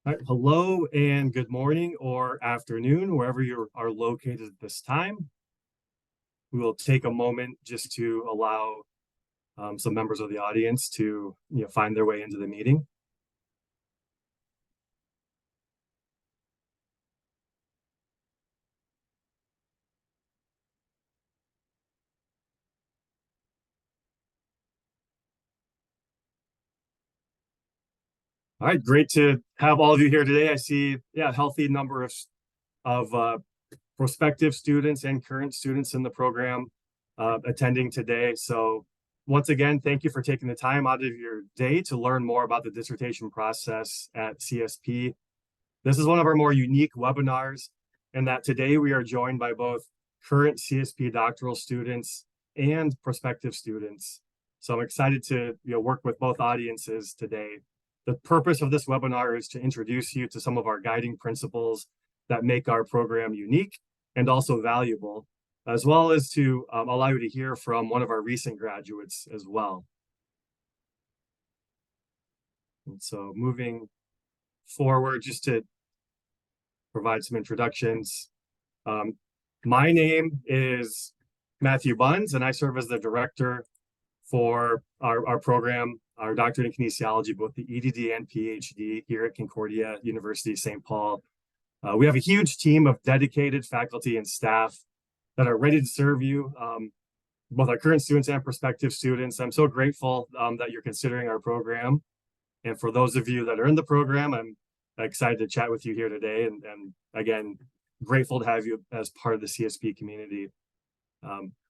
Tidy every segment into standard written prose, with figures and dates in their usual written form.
All right, hello and good morning or afternoon, wherever you are located at this time. We will take a moment just to allow some members of the audience to find their way into the meeting. All right, great to have all of you here today. I see, a healthy number of prospective students and current students in the program attending today. So once again, thank you for taking the time out of your day to learn more about the dissertation process at CSP. This is one of our more unique webinars in that today we are joined by both current CSP doctoral students and prospective students. So I'm excited to work with both audiences today. The purpose of this webinar is to introduce you to some of our guiding principles that make our program unique and also valuable, as well as to allow you to hear from one of our recent graduates as well. And so moving forward, just to provide some introductions. My name is Matthew Buns, and I serve as the director for our program, our doctorate in kinesiology, both the EdD and PhD here at Concordia University, St. Paul. We have a huge team of dedicated faculty and staff that are ready to serve you, both our current students and prospective students. I'm so grateful that you're considering our program. And for those of you that are in the program, I'm excited to chat with you here today. And again, grateful to have you as part of the CSP community.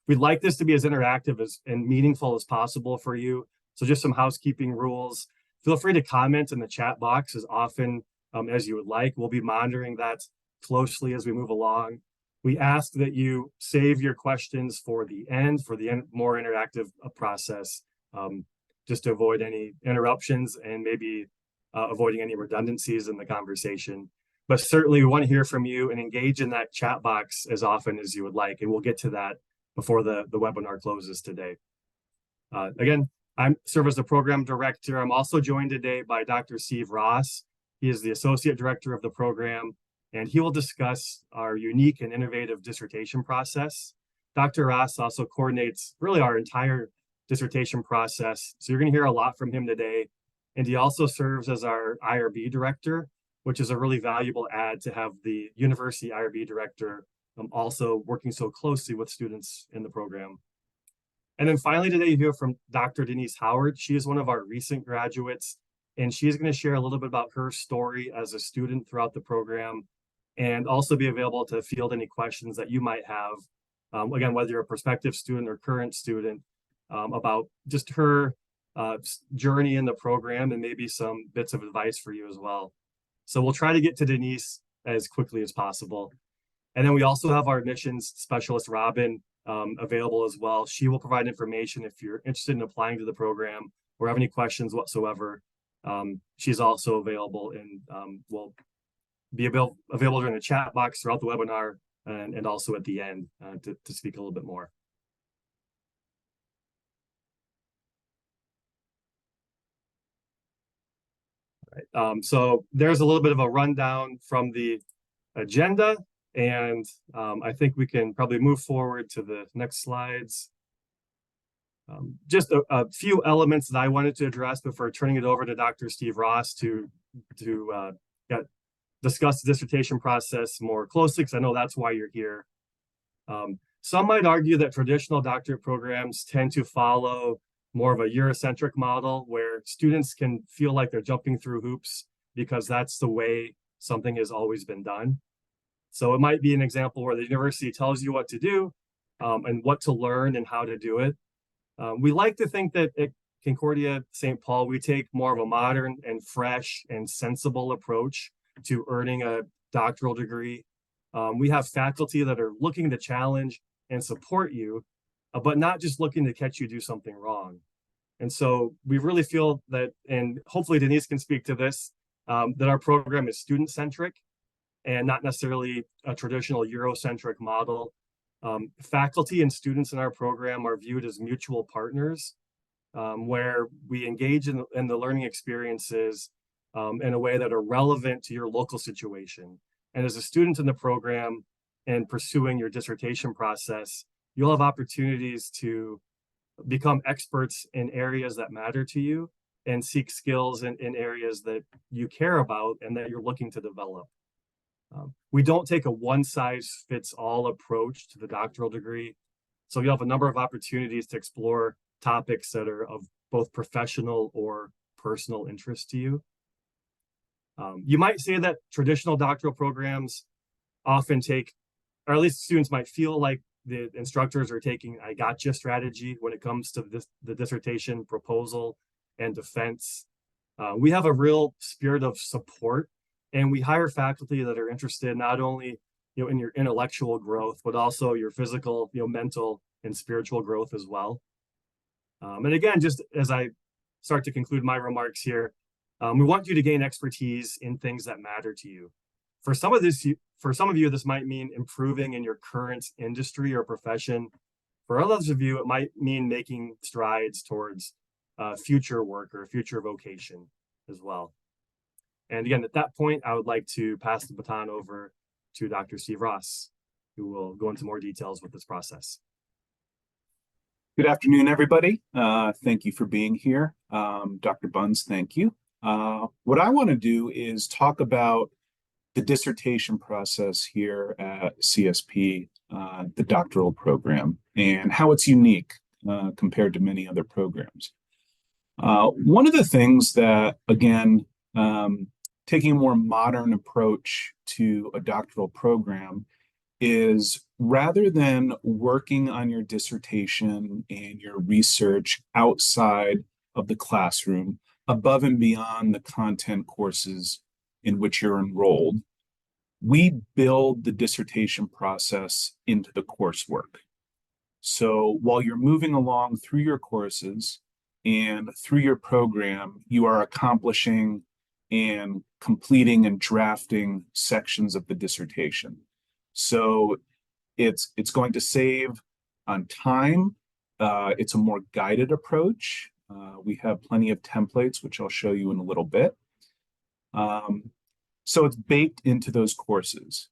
We'd like this to be as interactive and meaningful as possible for you. So just some housekeeping rules. Feel free to comment in the chat box as often as you would like. We'll be monitoring that closely as we move along. We ask that you save your questions for the end, more interactive process, just to avoid any interruptions and maybe avoiding any redundancies in the conversation. But certainly we want to hear from you and engage in that chat box as often as you would like. And we'll get to that before the webinar closes today. Again, I serve as the program director. I'm also joined today by Dr. Steve Ross. He is the associate director of the program, and he will discuss our unique and innovative dissertation process. Dr. Ross also coordinates really our entire dissertation process. So you're going to hear a lot from him today. And he also serves as our IRB director, which is a really valuable add to have the university IRB director also working so closely with students in the program. And then finally today, you hear from Dr. Denise Howard. She is one of our recent graduates, and she's going to share a little bit about her story as a student throughout the program and also be available to field any questions that you might have, again, whether you're a prospective student or current student, about just her journey in the program and maybe some bits of advice for you as well. So we'll try to get to Denise as quickly as possible. And then we also have our admissions specialist, Robin, available as well. She will provide information if you're interested in applying to the program or have any questions whatsoever. She's also available and will be available during the chat box throughout the webinar and also at the end to speak a little bit more. Right. So there's a little bit of a rundown from the agenda, and I think we can probably move forward to the next slides. Just a few elements that I wanted to address before turning it over to Dr. Steve Ross to discuss the dissertation process more closely, because I know that's why you're here. Some might argue that traditional doctorate programs tend to follow more of a Eurocentric model where students can feel like they're jumping through hoops because that's the way something has always been done. So it might be an example where the university tells you what to do and what to learn and how to do it. We like to think that at Concordia St. Paul, we take more of a modern and fresh and sensible approach to earning a doctoral degree. We have faculty that are looking to challenge and support you, but not just looking to catch you do something wrong. And so we really feel that, and hopefully Denise can speak to this, that our program is student-centric and not necessarily a traditional Eurocentric model. Faculty and students in our program are viewed as mutual partners, where we engage in the learning experiences in a way that are relevant to your local situation. And as a student in the program and pursuing your dissertation process, you'll have opportunities to become experts in areas that matter to you and seek skills in areas that you care about and that you're looking to develop. We don't take a one-size-fits-all approach to the doctoral degree. So you'll have a number of opportunities to explore topics that are of both professional or personal interest to you. You might say that traditional doctoral programs often take, or at least students might feel like the instructors are taking a gotcha strategy when it comes to the dissertation proposal and defense. We have a real spirit of support, and we hire faculty that are interested not only in your intellectual growth, but also your physical, mental and spiritual growth as well. And again, just as I start to conclude my remarks here, we want you to gain expertise in things that matter to you. For some of you, this might mean improving in your current industry or profession. For others of you, it might mean making strides towards future work or future vocation as well. And again, at that point, I would like to pass the baton over to Dr. Steve Ross, who will go into more details with this process. Good afternoon, everybody. Thank you for being here. Dr. Buns, thank you. What I want to do is talk about the dissertation process here at CSP, the doctoral program, and how it's unique compared to many other programs. One of the things that, again, taking a more modern approach to a doctoral program is rather than working on your dissertation and your research outside of the classroom, above and beyond the content courses in which you're enrolled, we build the dissertation process into the coursework. So while you're moving along through your courses and through your program, you are accomplishing and completing and drafting sections of the dissertation. So it's going to save on time. It's a more guided approach. We have plenty of templates, which I'll show you in a little bit. So it's baked into those courses.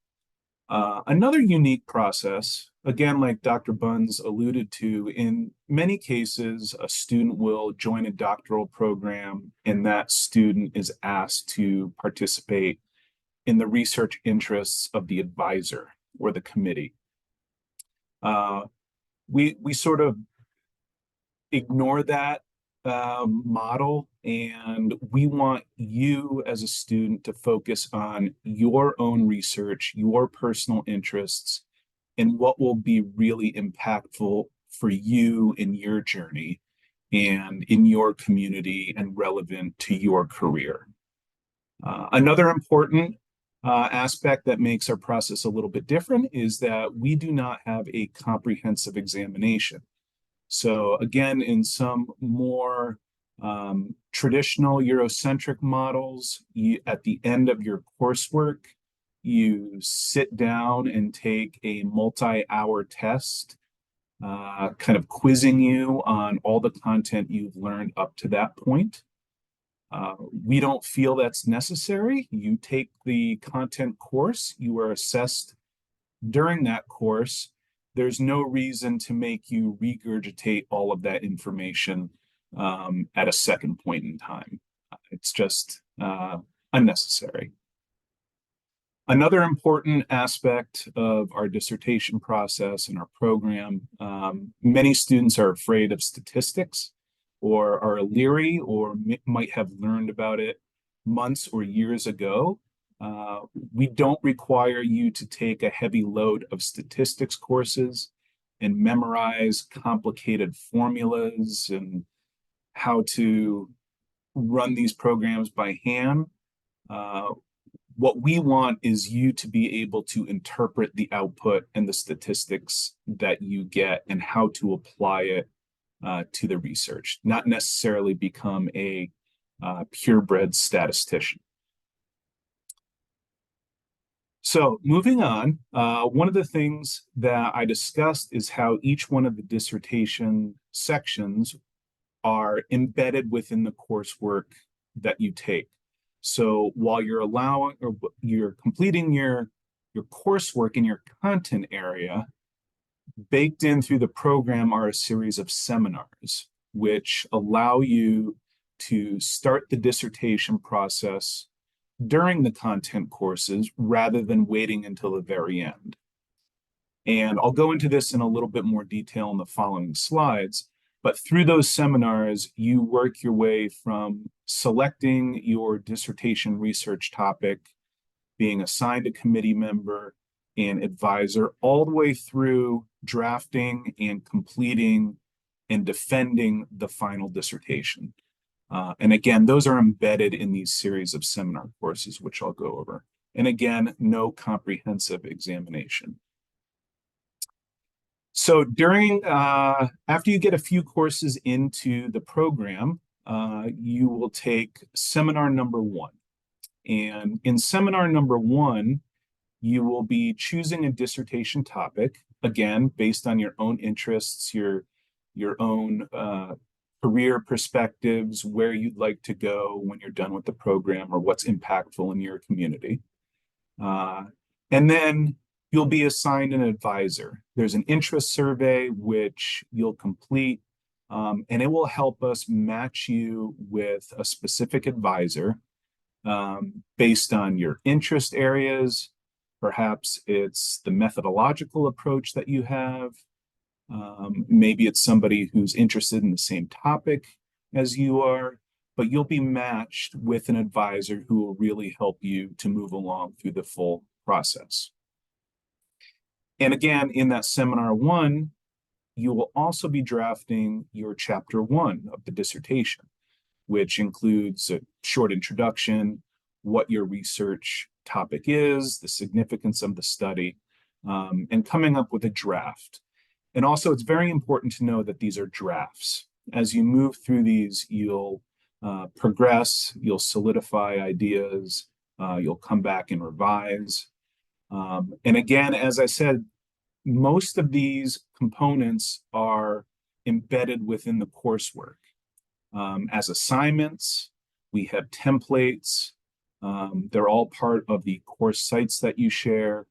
Another unique process, again, like Dr. Buns alluded to, in many cases, a student will join a doctoral program and that student is asked to participate in the research interests of the advisor or the committee. We sort of ignore that model, and we want you as a student to focus on your own research, your personal interests, and what will be really impactful for you in your journey and in your community and relevant to your career. Another important aspect that makes our process a little bit different is that we do not have a comprehensive examination. So again, in some more traditional Eurocentric models, at the end of your coursework, you sit down and take a multi-hour test, kind of quizzing you on all the content you've learned up to that point. We don't feel that's necessary. You take the content course, you are assessed during that course. There's no reason to make you regurgitate all of that information at a second point in time. It's just unnecessary. Another important aspect of our dissertation process and our program, many students are afraid of statistics or are leery or might have learned about it months or years ago. We don't require you to take a heavy load of statistics courses and memorize complicated formulas and how to run these programs by hand. What we want is you to be able to interpret the output and the statistics that you get and how to apply it to the research, not necessarily become a purebred statistician. So moving on, one of the things that I discussed is how each one of the dissertation sections are embedded within the coursework that you take. So while you're completing your coursework in your content area, baked in through the program are a series of seminars, which allow you to start the dissertation process during the content courses rather than waiting until the very end. And I'll go into this in a little bit more detail in the following slides, but through those seminars, you work your way from selecting your dissertation research topic, being assigned a committee member and advisor, all the way through drafting and completing and defending the final dissertation. And again, those are embedded in these series of seminar courses, which I'll go over. And again, no comprehensive examination. So after you get a few courses into the program, you will take seminar number 1. And in seminar number 1, you will be choosing a dissertation topic, again, based on your own interests, your own career perspectives, where you'd like to go when you're done with the program, or what's impactful in your community. And then you'll be assigned an advisor. There's an interest survey which you'll complete, and it will help us match you with a specific advisor based on your interest areas. Perhaps it's the methodological approach that you have. Maybe it's somebody who's interested in the same topic as you are, but you'll be matched with an advisor who will really help you to move along through the full process. And again, in that seminar 1, you will also be drafting your chapter 1 of the dissertation, which includes a short introduction, what your research topic is, the significance of the study, and coming up with a draft. And also, it's very important to know that these are drafts. As you move through these, you'll progress, you'll solidify ideas, you'll come back and revise. And again, as I said, most of these components are embedded within the coursework. As assignments, we have templates. They're all part of the course sites that you share.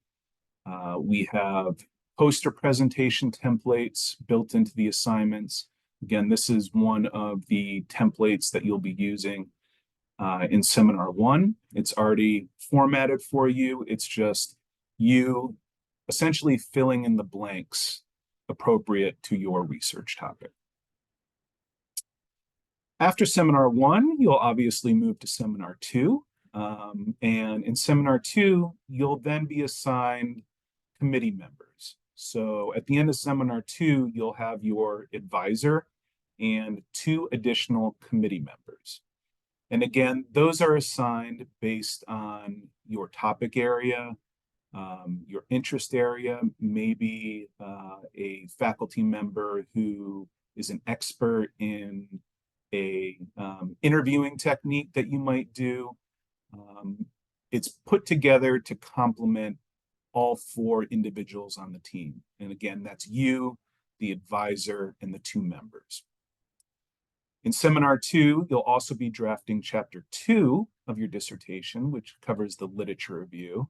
We have poster presentation templates built into the assignments. Again, this is one of the templates that you'll be using in seminar 1. It's already formatted for you. It's just you essentially filling in the blanks appropriate to your research topic. After seminar 1, you'll obviously move to seminar 2. And in seminar 2, you'll then be assigned committee members. So at the end of seminar 2, you'll have your advisor and 2 additional committee members. And again, those are assigned based on your topic area, your interest area, maybe a faculty member who is an expert in a interviewing technique that you might do. It's put together to complement all 4 individuals on the team. And again, that's you, the advisor, and the 2 members. In seminar 2, you'll also be drafting chapter 2 of your dissertation, which covers the literature review.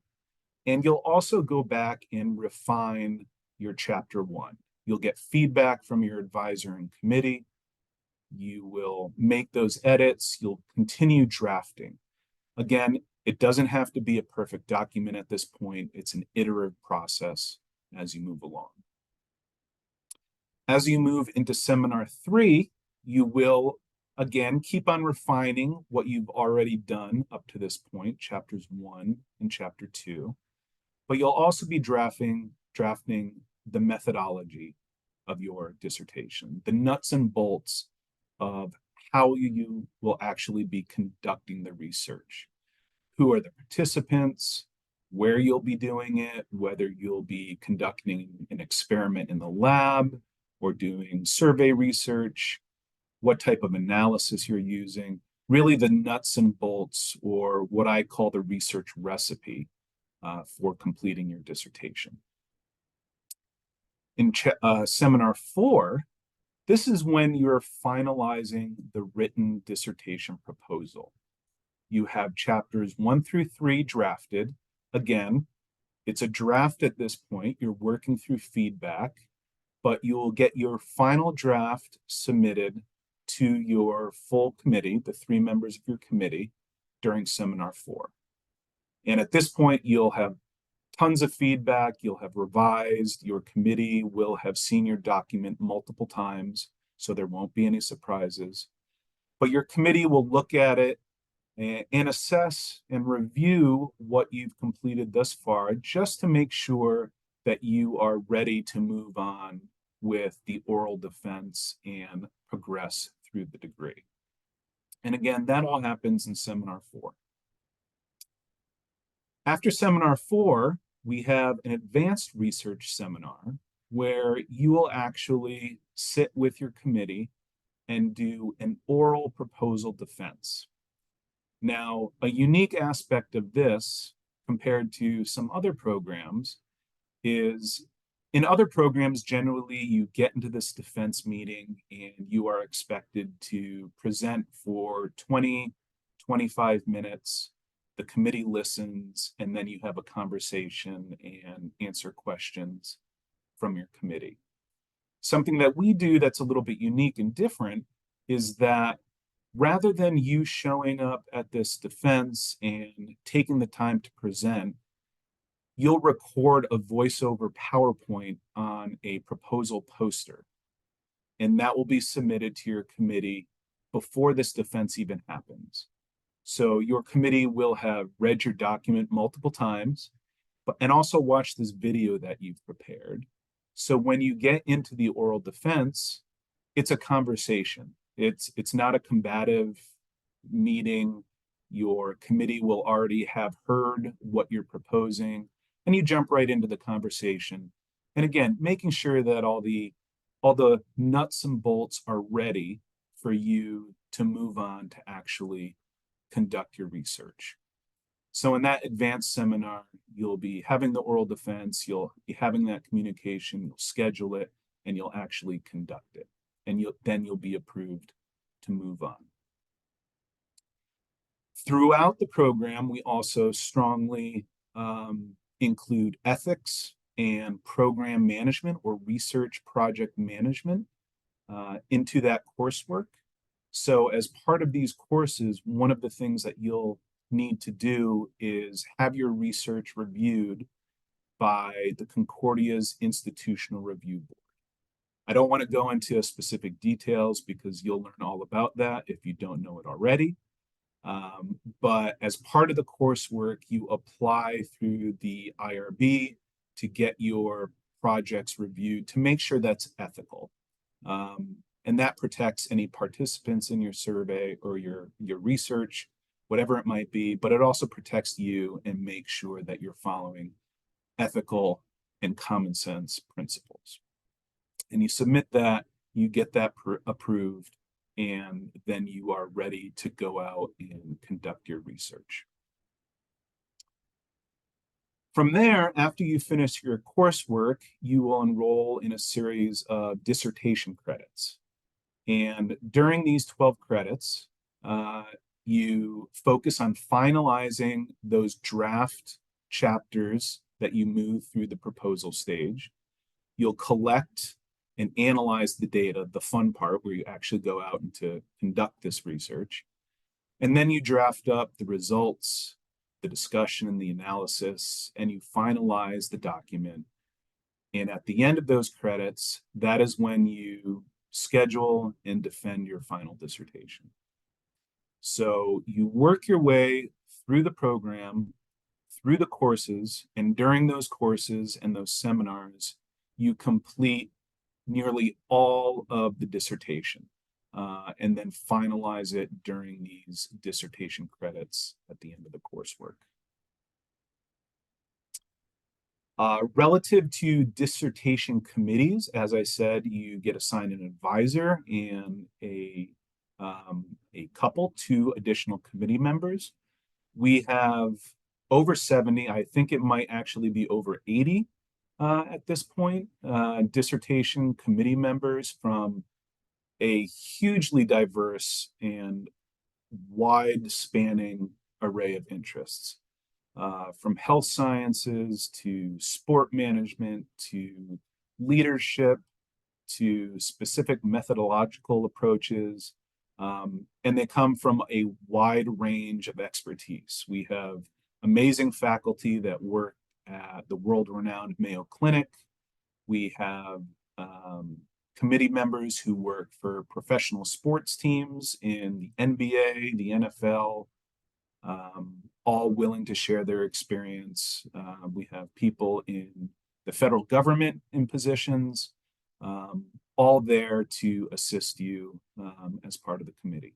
And you'll also go back and refine your chapter 1. You'll get feedback from your advisor and committee. You will make those edits. You'll continue drafting. Again, it doesn't have to be a perfect document at this point. It's an iterative process as you move along. As you move into seminar 3, you will, again, keep on refining what you've already done up to this point, chapters 1 and chapter 2. But you'll also be drafting the methodology of your dissertation, the nuts and bolts of how you will actually be conducting the research. Who are the participants, where you'll be doing it, whether you'll be conducting an experiment in the lab or doing survey research, what type of analysis you're using, really the nuts and bolts, or what I call the research recipe for completing your dissertation. In seminar 4, this is when you're finalizing the written dissertation proposal. You have chapters 1 through 3 drafted. Again, it's a draft at this point. You're working through feedback, but you'll get your final draft submitted to your full committee, the 3 members of your committee, during seminar 4. And at this point, you'll have tons of feedback. You'll have revised. Your committee will have seen your document multiple times, so there won't be any surprises. But your committee will look at it and assess and review what you've completed thus far, just to make sure that you are ready to move on with the oral defense and progress through the degree. And again, that all happens in seminar 4. After seminar 4, we have an advanced research seminar where you will actually sit with your committee and do an oral proposal defense. Now, a unique aspect of this compared to some other programs is in other programs, generally you get into this defense meeting and you are expected to present for 20, 25 minutes. The committee listens, and then you have a conversation and answer questions from your committee. Something that we do that's a little bit unique and different is that rather than you showing up at this defense and taking the time to present, you'll record a voiceover PowerPoint on a proposal poster, and that will be submitted to your committee before this defense even happens. So your committee will have read your document multiple times, and also watch this video that you've prepared. So when you get into the oral defense, it's a conversation. It's not a combative meeting. Your committee will already have heard what you're proposing, and you jump right into the conversation. And again, making sure that all the nuts and bolts are ready for you to move on to actually conduct your research. So in that advanced seminar, you'll be having the oral defense, you'll be having that communication, you'll schedule it, and you'll actually conduct it. And then you'll be approved to move on. Throughout the program, we also strongly include ethics and program management or research project management into that coursework. So as part of these courses, one of the things that you'll need to do is have your research reviewed by the Concordia's Institutional Review Board. I don't want to go into specific details because you'll learn all about that if you don't know it already. But as part of the coursework, you apply through the IRB to get your projects reviewed to make sure that's ethical. And that protects any participants in your survey or your research, whatever it might be, but it also protects you and makes sure that you're following ethical and common sense principles. And you submit that, you get that approved, and then you are ready to go out and conduct your research. From there, after you finish your coursework, you will enroll in a series of dissertation credits. And during these 12 credits, you focus on finalizing those draft chapters that you move through the proposal stage. You'll collect and analyze the data, the fun part where you actually go out and to conduct this research. And then you draft up the results, the discussion and the analysis, and you finalize the document. And at the end of those credits, that is when you schedule and defend your final dissertation. So you work your way through the program, through the courses, and during those courses and those seminars, you complete nearly all of the dissertation and then finalize it during these dissertation credits at the end of the coursework. Relative to dissertation committees, as I said, you get assigned an advisor and a couple, 2 additional committee members. We have over 70, I think it might actually be over 80 at this point, dissertation committee members from a hugely diverse and wide spanning array of interests, from health sciences to sport management to leadership to specific methodological approaches. And they come from a wide range of expertise. We have amazing faculty that work at the world-renowned Mayo Clinic. We have committee members who work for professional sports teams in the NBA, the NFL, all willing to share their experience. We have people in the federal government in positions, all there to assist you as part of the committee.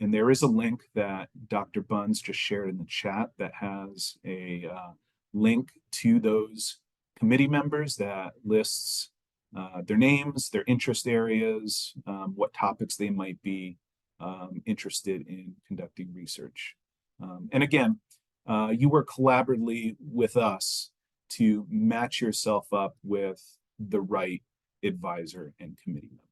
And there is a link that Dr. Buns just shared in the chat that has a link to those committee members that lists their names, their interest areas, what topics they might be interested in conducting research. And again, you work collaboratively with us to match yourself up with the right advisor and committee members.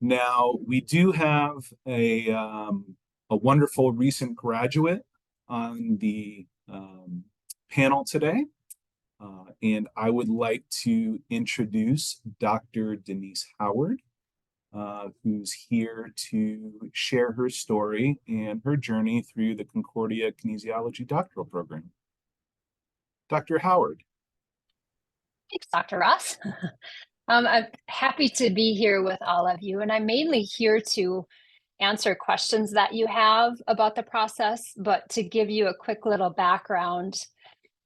Now, we do have a wonderful recent graduate on the panel today. And I would like to introduce Dr. Denise Howard, who's here to share her story and her journey through the Concordia Kinesiology doctoral program. Dr. Howard. Thanks, Dr. Ross. I'm happy to be here with all of you, and I'm mainly here to answer questions that you have about the process, but to give you a quick little background.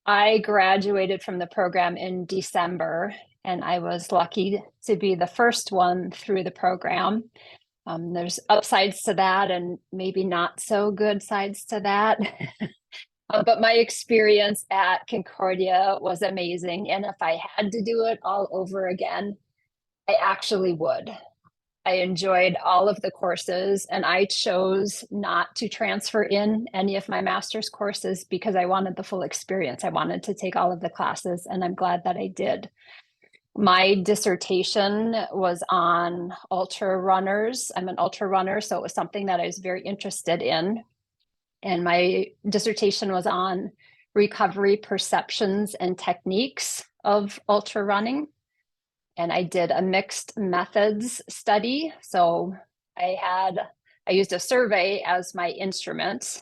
I graduated from the program in December, and I was lucky to be the first one through the program. There's upsides to that and maybe not so good sides to that. But my experience at Concordia was amazing. And if I had to do it all over again, I actually would. I enjoyed all of the courses, and I chose not to transfer in any of my master's courses because I wanted the full experience. I wanted to take all of the classes, and I'm glad that I did. My dissertation was on ultra runners. I'm an ultra runner, so it was something that I was very interested in. And my dissertation was on recovery perceptions and techniques of ultra running. And I did a mixed methods study. So I used a survey as my instrument,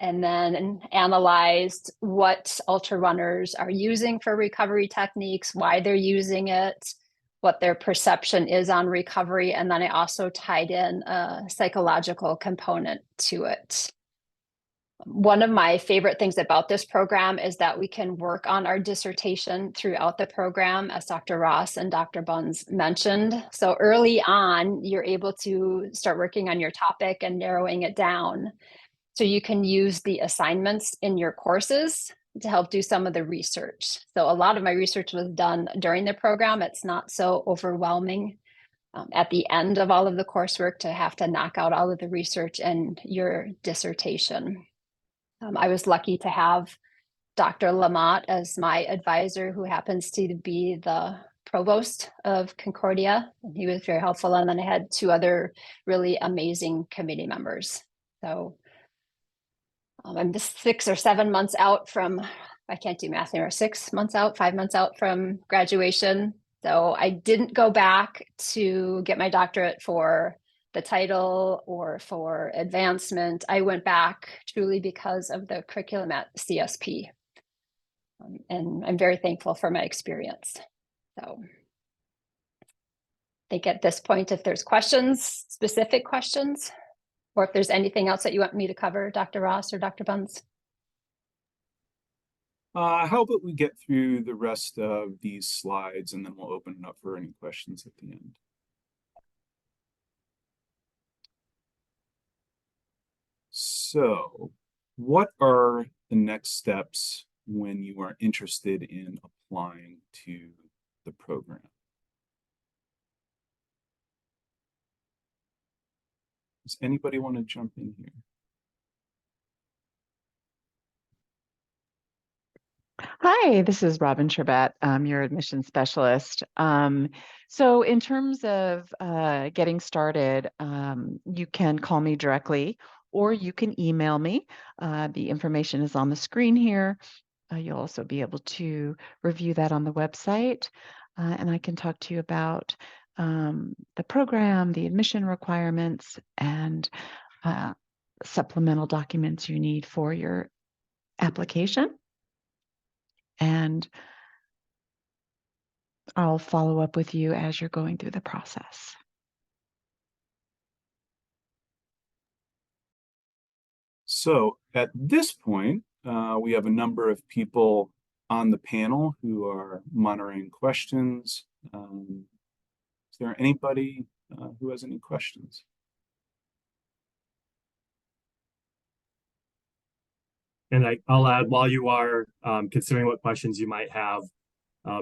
and then analyzed what ultra runners are using for recovery techniques, why they're using it, what their perception is on recovery. And then I also tied in a psychological component to it. One of my favorite things about this program is that we can work on our dissertation throughout the program, as Dr. Ross and Dr. Buns mentioned. So early on, you're able to start working on your topic and narrowing it down. So you can use the assignments in your courses to help do some of the research. So a lot of my research was done during the program. It's not so overwhelming at the end of all of the coursework to have to knock out all of the research and your dissertation. I was lucky to have Dr. Lamott as my advisor, who happens to be the provost of Concordia. And he was very helpful. And then I had two other really amazing committee members. So I'm just 6 or 7 months out from, I can't do math anymore, 6 months out, 5 months out from graduation. So I didn't go back to get my doctorate for the title or for advancement. I went back truly because of the curriculum at CSP. And I'm very thankful for my experience. So I think at this point, if there's questions, specific questions, or if there's anything else that you want me to cover, Dr. Ross or Dr. Buns. How about we get through the rest of these slides and then we'll open it up for any questions at the end. So, what are the next steps when you are interested in applying to the program? Does anybody want to jump in here? Hi, this is Robin Trabette, your admission specialist. So in terms of getting started, you can call me directly or you can email me. The information is on the screen here. You'll also be able to review that on the website, and I can talk to you about the program, the admission requirements, and supplemental documents you need for your application. And I'll follow up with you as you're going through the process. So at this point, we have a number of people on the panel who are monitoring questions. Is there anybody who has any questions? And I'll add, while you are considering what questions you might have, I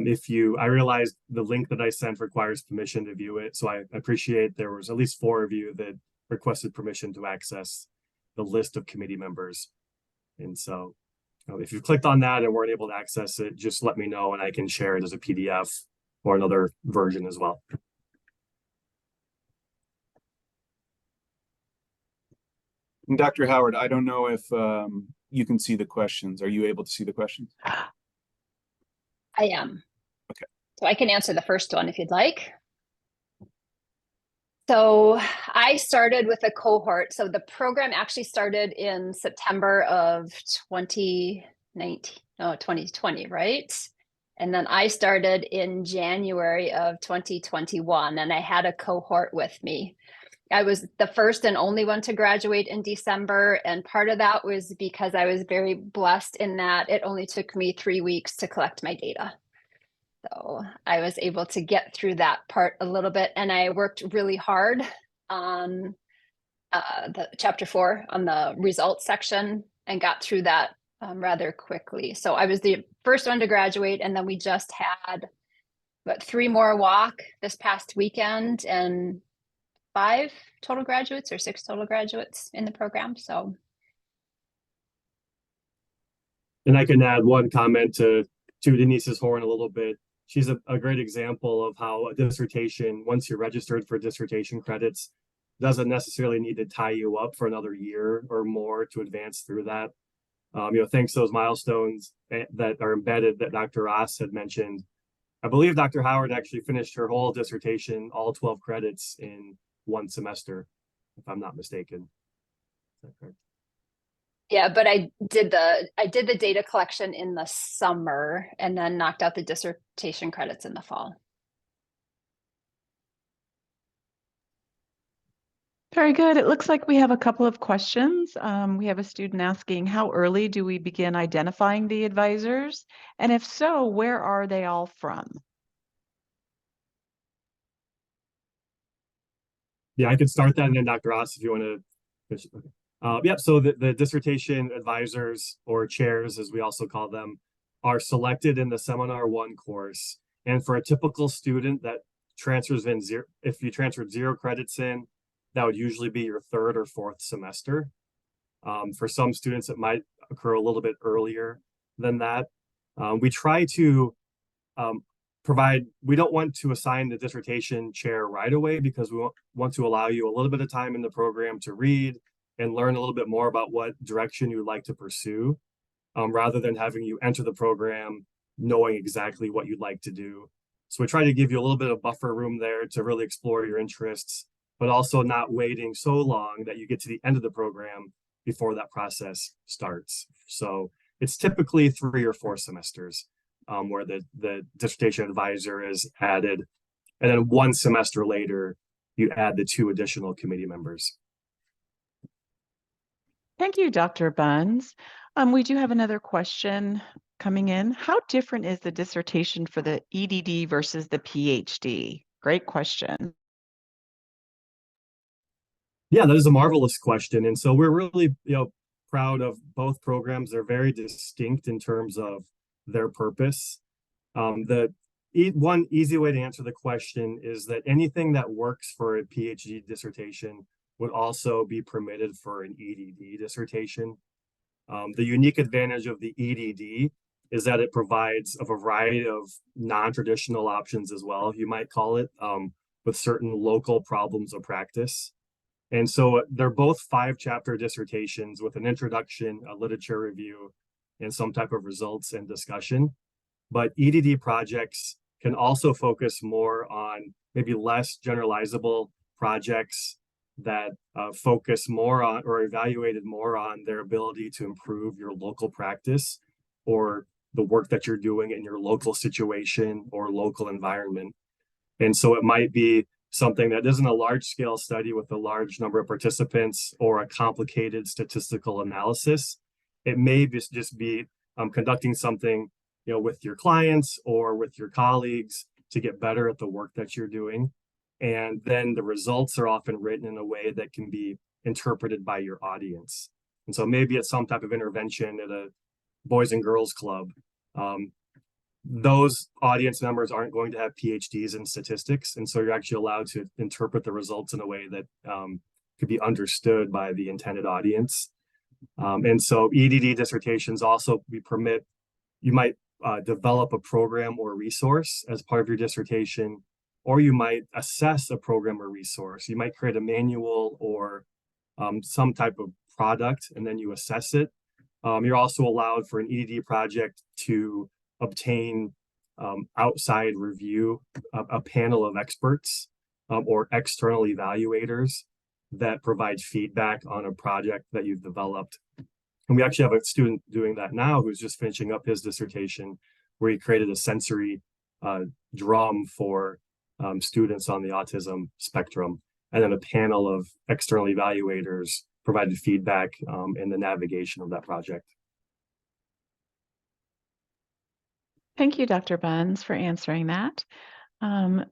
realize the link that I sent requires permission to view it. So I appreciate there was at least 4 of you that requested permission to access the list of committee members. And so if you clicked on that and weren't able to access it, just let me know and I can share it as a PDF or another version as well. And Dr. Howard, I don't know if you can see the questions. Are you able to see the questions? I am. Okay. So I can answer the first one if you'd like. So I started with a cohort. So the program actually started in September of 2020, right? And then I started in January of 2021, and I had a cohort with me. I was the first and only one to graduate in December. And part of that was because I was very blessed in that it only took me 3 weeks to collect my data. So I was able to get through that part a little bit. And I worked really hard on the chapter 4 on the results section and got through that rather quickly. So I was the first one to graduate. And then we just had 3 more walk this past weekend, and 5 total graduates or 6 total graduates in the program. So, and I can add one comment to Denise's horn a little bit. She's a great example of how a dissertation, once you're registered for dissertation credits, doesn't necessarily need to tie you up for another year or more to advance through that. Thanks to those milestones that are embedded that Dr. Ross had mentioned. I believe Dr. Howard actually finished her whole dissertation, all 12 credits, in 1 semester, if I'm not mistaken. Is that correct? yeah, but I did the data collection in the summer and then knocked out the dissertation credits in the fall. Very good. It looks like we have a couple of questions. We have a student asking, how early do we begin identifying the advisors? And if so, where are they all from? Yeah, I could start that, and then Dr. Ross, if you want to. Yep, so the dissertation advisors, or chairs as we also call them, are selected in the Seminar 1 course. And for a typical student that transfers in if you transferred 0 credits in, that would usually be your 3rd or 4th semester. For some students, it might occur a little bit earlier than that. We try to we don't want to assign the dissertation chair right away, because we want to allow you a little bit of time in the program to read and learn a little bit more about what direction you would like to pursue, rather than having you enter the program knowing exactly what you'd like to do. So we try to give you a little bit of buffer room there to really explore your interests, but also not waiting so long that you get to the end of the program before that process starts. So it's typically 3 or 4 semesters where the dissertation advisor is added. And then 1 semester later, you add the 2 additional committee members. Thank you, Dr. Buns. We do have another question coming in. How different is the dissertation for the EdD versus the PhD? Great question. Yeah, that is a marvelous question. And so we're really, proud of both programs. They're very distinct in terms of their purpose. One easy way to answer the question is that anything that works for a PhD dissertation would also be permitted for an EdD dissertation. The unique advantage of the EdD is that it provides a variety of non-traditional options as well, you might call it, with certain local problems of practice. And so they're both 5-chapter dissertations with an introduction, a literature review, and some type of results and discussion. But EdD projects can also focus more on maybe less generalizable projects that focus more on or evaluated more on their ability to improve your local practice or the work that you're doing in your local situation or local environment. And so it might be something that isn't a large scale study with a large number of participants or a complicated statistical analysis. It may just be conducting something, with your clients or with your colleagues to get better at the work that you're doing. And then the results are often written in a way that can be interpreted by your audience. And so maybe it's some type of intervention at a Boys and Girls Club. Those audience members aren't going to have PhDs in statistics. And so you're actually allowed to interpret the results in a way that could be understood by the intended audience. And so EdD dissertations also, you might develop a program or resource as part of your dissertation, or you might assess a program or resource. You might create a manual or some type of product, and then you assess it. You're also allowed for an EdD project to obtain outside review, a panel of experts or external evaluators that provide feedback on a project that you've developed. And we actually have a student doing that now who's just finishing up his dissertation, where he created a sensory drum for students on the autism spectrum. And then a panel of external evaluators provided feedback in the navigation of that project. Thank you, Dr. Buns, for answering that.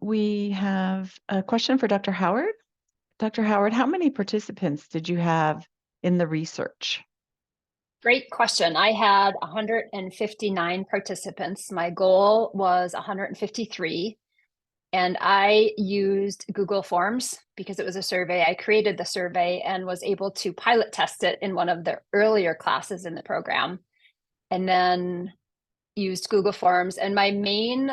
We have a question for Dr. Howard. Dr. Howard, how many participants did you have in the research? Great question. I had 159 participants. My goal was 153. And I used Google Forms because it was a survey. I created the survey and was able to pilot test it in one of the earlier classes in the program. And then used Google Forms. And my main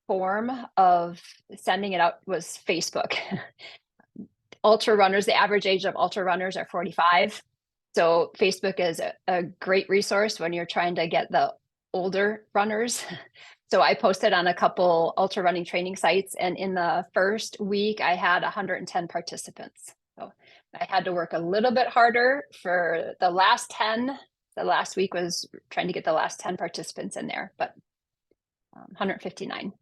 form of sending it out was Facebook. Ultra runners, the average age of ultra runners are 45. So Facebook is a great resource when you're trying to get the older runners. So I posted on a couple ultra running training sites, and in the first week I had 110 participants. So I had to work a little bit harder for the last 10. The last week was trying to get the last 10 participants in there, but 159.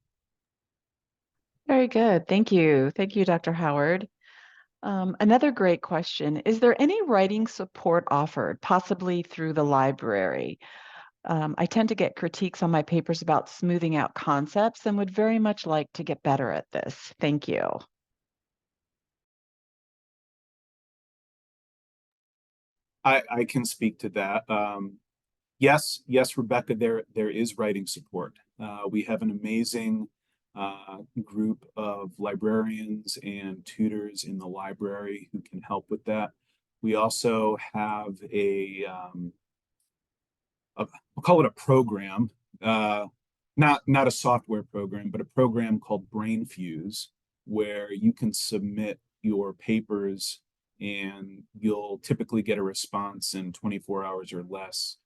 Very good. Thank you. Thank you, Dr. Howard. Another great question. Is there any writing support offered, possibly through the library? I tend to get critiques on my papers about smoothing out concepts and would very much like to get better at this. Thank you. I can speak to that. Yes, Rebecca, there is writing support. We have an amazing group of librarians and tutors in the library who can help with that. We also have we'll call it a program, not a software program, but a program called BrainFuse, where you can submit your papers and you'll typically get a response in 24 hours or less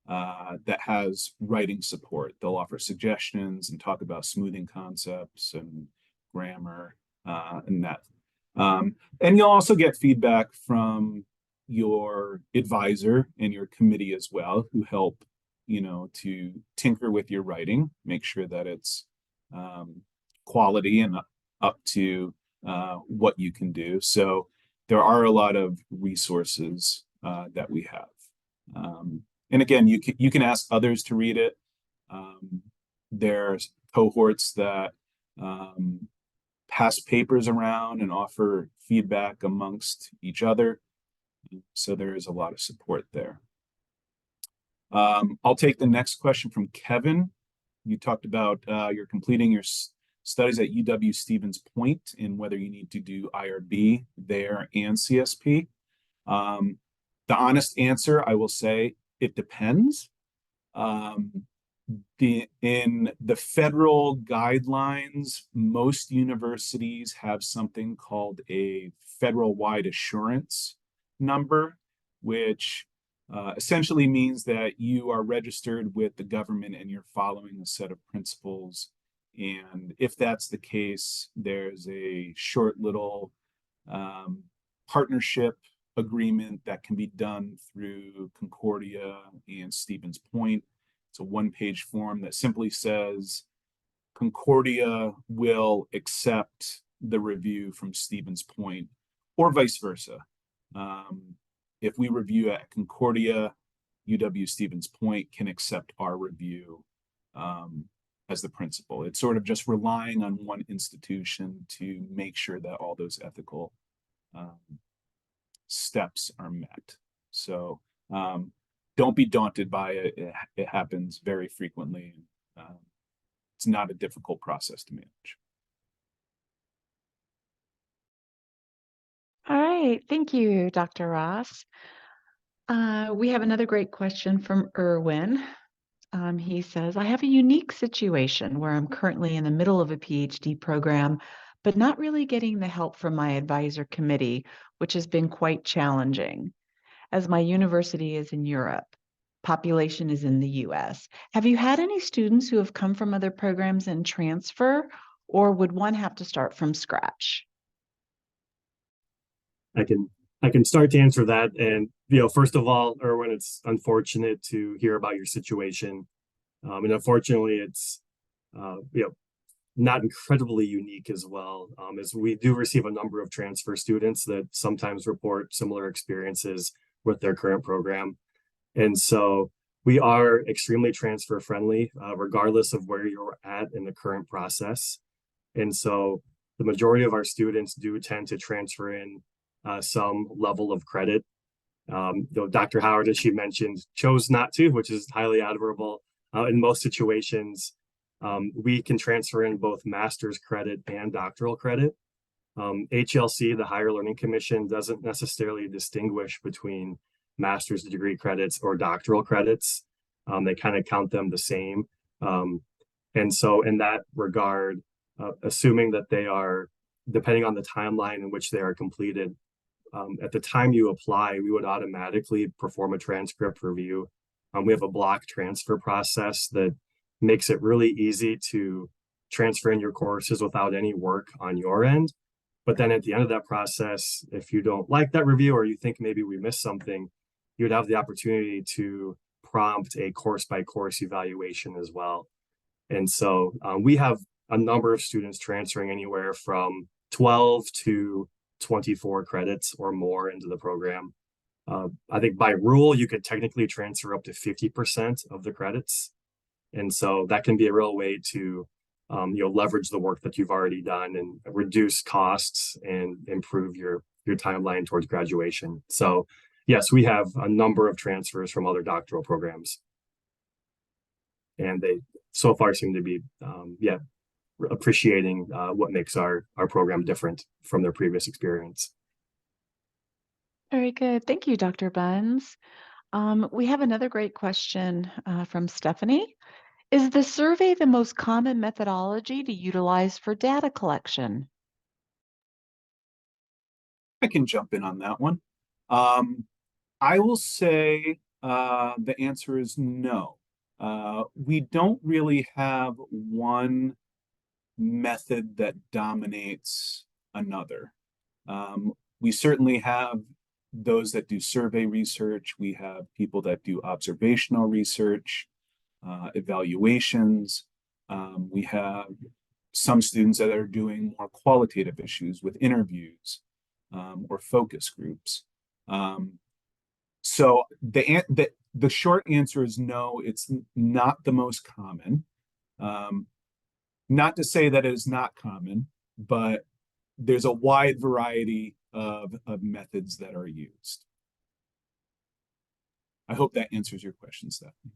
that has writing support. They'll offer suggestions and talk about smoothing concepts and grammar and that. And you'll also get feedback from your advisor and your committee as well, who help, to tinker with your writing, make sure that it's quality and up to what you can do. So there are a lot of resources that we have. And again, you can ask others to read it. There's cohorts that pass papers around and offer feedback amongst each other. So there is a lot of support there. I'll take the next question from Kevin. You talked about you're completing your studies at UW-Stevens Point and whether you need to do IRB there and CSP. The honest answer, I will say, it depends. in the federal guidelines, most universities have something called a federal-wide assurance number, which essentially means that you are registered with the government and you're following a set of principles. And if that's the case, there's a short little partnership agreement that can be done through Concordia and Stevens Point. It's a one-page form that simply says Concordia will accept the review from Stevens Point, or vice versa. If we review at Concordia, UW Stevens Point can accept our review as the principal. It's sort of just relying on one institution to make sure that all those ethical steps are met. So don't be daunted by it. It happens very frequently. It's not a difficult process to manage. All right, thank you, Dr. Ross. We have another great question from Erwin. He says, I have a unique situation where I'm currently in the middle of a PhD program, but not really getting the help from my advisor committee, which has been quite challenging. As my university is in Europe, population is in the US. Have you had any students who have come from other programs and transfer, or would one have to start from scratch? I can start to answer that. And, first of all, Erwin, it's unfortunate to hear about your situation. And unfortunately, it's, not incredibly unique as well, as we do receive a number of transfer students that sometimes report similar experiences with their current program. And so we are extremely transfer friendly, regardless of where you're at in the current process. And so the majority of our students do tend to transfer in some level of credit. Dr. Howard, as she mentioned, chose not to, which is highly admirable. In most situations, we can transfer in both master's credit and doctoral credit. HLC, the Higher Learning Commission, doesn't necessarily distinguish between master's degree credits or doctoral credits. They kind of count them the same. And so in that regard, assuming that they are, depending on the timeline in which they are completed, at the time you apply, we would automatically perform a transcript review. We have a block transfer process that makes it really easy to transfer in your courses without any work on your end. But then at the end of that process, if you don't like that review or you think maybe we missed something, you'd have the opportunity to prompt a course-by-course evaluation as well. And so we have a number of students transferring anywhere from 12 to 24 credits or more into the program. I think by rule, you could technically transfer up to 50% of the credits. And so that can be a real way to leverage the work that you've already done and reduce costs and improve your timeline towards graduation. So yes, we have a number of transfers from other doctoral programs. And they so far seem to be appreciating what makes our program different from their previous experience. Very good. Thank you, Dr. Buns. We have another great question from Stephanie. Is the survey the most common methodology to utilize for data collection? I can jump in on that one. I will say the answer is no. We don't really have one method that dominates another. We certainly have those that do survey research. We have people that do observational research, evaluations. We have some students that are doing more qualitative issues with interviews or focus groups. So the short answer is no, it's not the most common. Not to say that it is not common, but there's a wide variety of methods that are used. I hope that answers your question, Stephanie.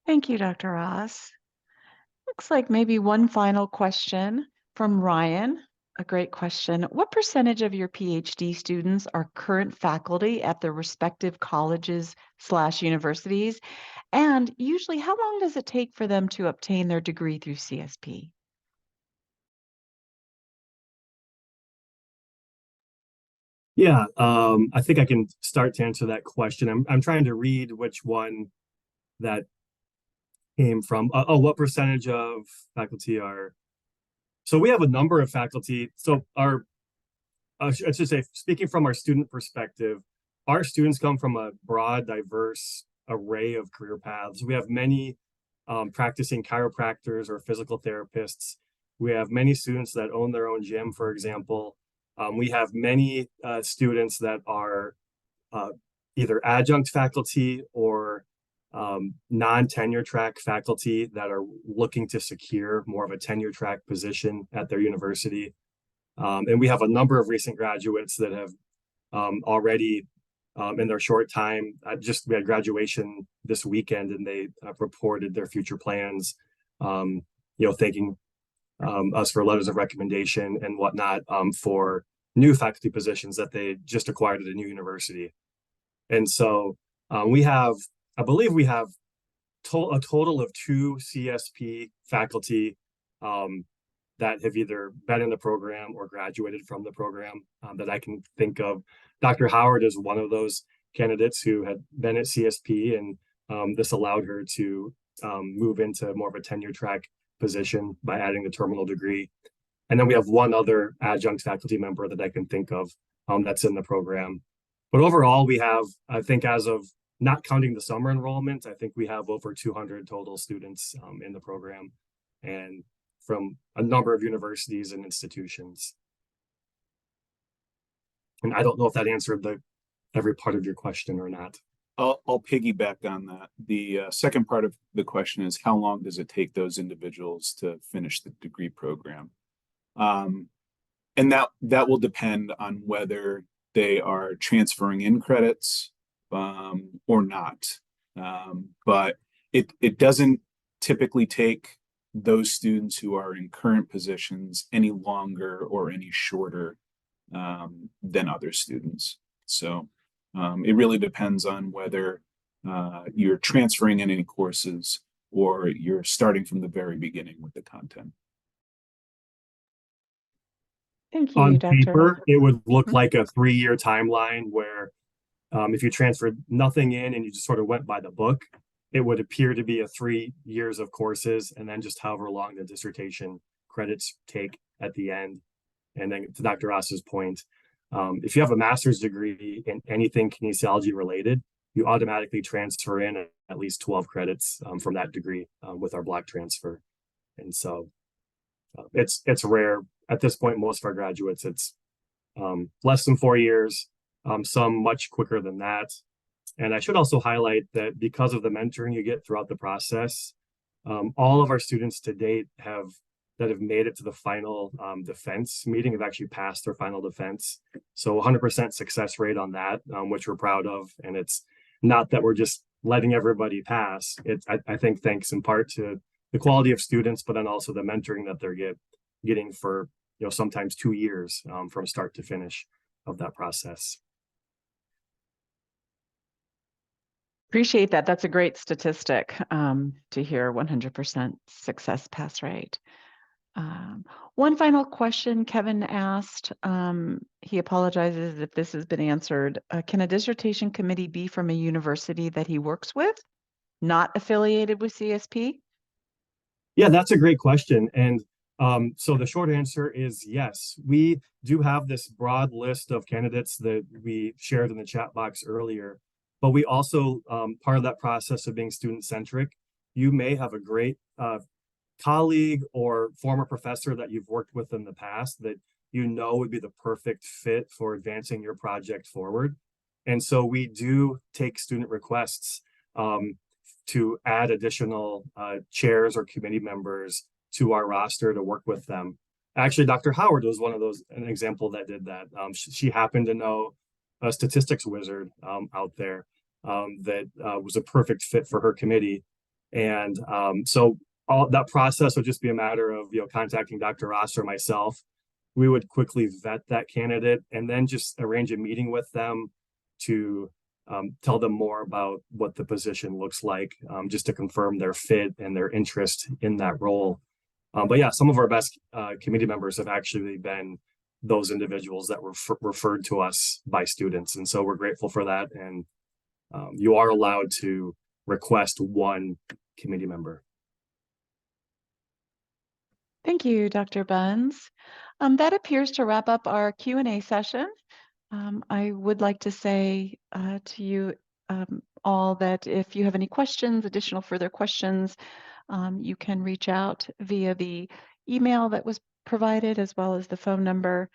Thank you, Dr. Ross. Looks like maybe one final question from Ryan. A great question. What percentage of your PhD students are current faculty at their respective colleges/universities? And usually, how long does it take for them to obtain their degree through CSP? Yeah, I think I can start to answer that question. I'm trying to read which one that came from. What percentage of faculty are? So we have a number of faculty. So I should say, speaking from our student perspective, our students come from a broad, diverse array of career paths. We have many practicing chiropractors or physical therapists. We have many students that own their own gym, for example. We have many students that are either adjunct faculty or non-tenure track faculty that are looking to secure more of a tenure track position at their university. And we have a number of recent graduates that have already in their short time, we had graduation this weekend, and they reported their future plans, thanking us for letters of recommendation and whatnot for new faculty positions that they just acquired at a new university. And so I believe we have a total of 2 CSP faculty that have either been in the program or graduated from the program that I can think of. Dr. Howard is one of those candidates who had been at CSP, and this allowed her to move into more of a tenure track position by adding the terminal degree. And then we have one other adjunct faculty member that I can think of that's in the program. But overall, we have, I think, as of not counting the summer enrollment, I think we have over 200 total students in the program, and from a number of universities and institutions. And I don't know if that answered every part of your question or not. I'll piggyback on that. The second part of the question is, how long does it take those individuals to finish the degree program? And that will depend on whether they are transferring in credits or not. But it doesn't typically take those students who are in current positions any longer or any shorter than other students. So it really depends on whether you're transferring in any courses or you're starting from the very beginning with the content. Thank you, On Dr. paper, it would look like a 3-year timeline where if you transferred nothing in and you just sort of went by the book, it would appear to be 3 years of courses and then just however long the dissertation credits take at the end. And then to Dr. Ross's point, if you have a master's degree in anything kinesiology related, you automatically transfer in at least 12 credits from that degree with our block transfer. And so it's rare. At this point, most of our graduates, it's less than 4 years, some much quicker than that. And I should also highlight that because of the mentoring you get throughout the process, all of our students to date that have made it to the final defense meeting have actually passed their final defense. So 100% success rate on that, which we're proud of. And it's not that we're just letting everybody pass. I think thanks in part to the quality of students, but then also the mentoring that they're getting for sometimes 2 years from start to finish of that process. Appreciate that. That's a great statistic to hear, 100% success pass rate. One final question Kevin asked, he apologizes if this has been answered. Can a dissertation committee be from a university that he works with, not affiliated with CSP? Yeah, that's a great question. And so the short answer is yes. We do have this broad list of candidates that we shared in the chat box earlier, but we also, part of that process of being student-centric, you may have a great colleague or former professor that you've worked with in the past that would be the perfect fit for advancing your project forward. And so we do take student requests to add additional chairs or committee members to our roster to work with them. Actually, Dr. Howard was an example that did that. She happened to know a statistics wizard out there that was a perfect fit for her committee. And so all that process would just be a matter of contacting Dr. Ross or myself we would quickly vet that candidate and then just arrange a meeting with them to tell them more about what the position looks like, just to confirm their fit and their interest in that role. But yeah, some of our best committee members have actually been those individuals that were referred to us by students. And so we're grateful for that. And you are allowed to request one committee member. Thank you, Dr. Buns. That appears to wrap up our Q&A session. I would like to say to you all that if you have any questions, additional further questions, you can reach out via the email that was provided as well as the phone number.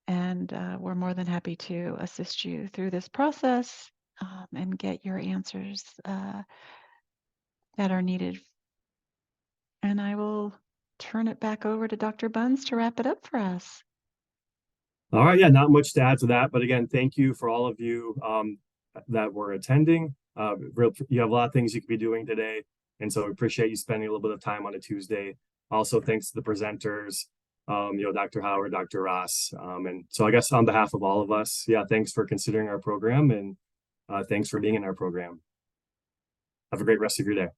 And we're more than happy to assist you through this process and get your answers that are needed. And I will turn it back over to Dr. Buns to wrap it up for us. All right, yeah, not much to add to that, but again, thank you for all of you that were attending. You have a lot of things you could be doing today, and so we appreciate you spending a little bit of time on a Tuesday. Also, thanks to the presenters, Dr. Howard, Dr. Ross, and so I guess on behalf of all of us, yeah, thanks for considering our program, and thanks for being in our program. Have a great rest of your day.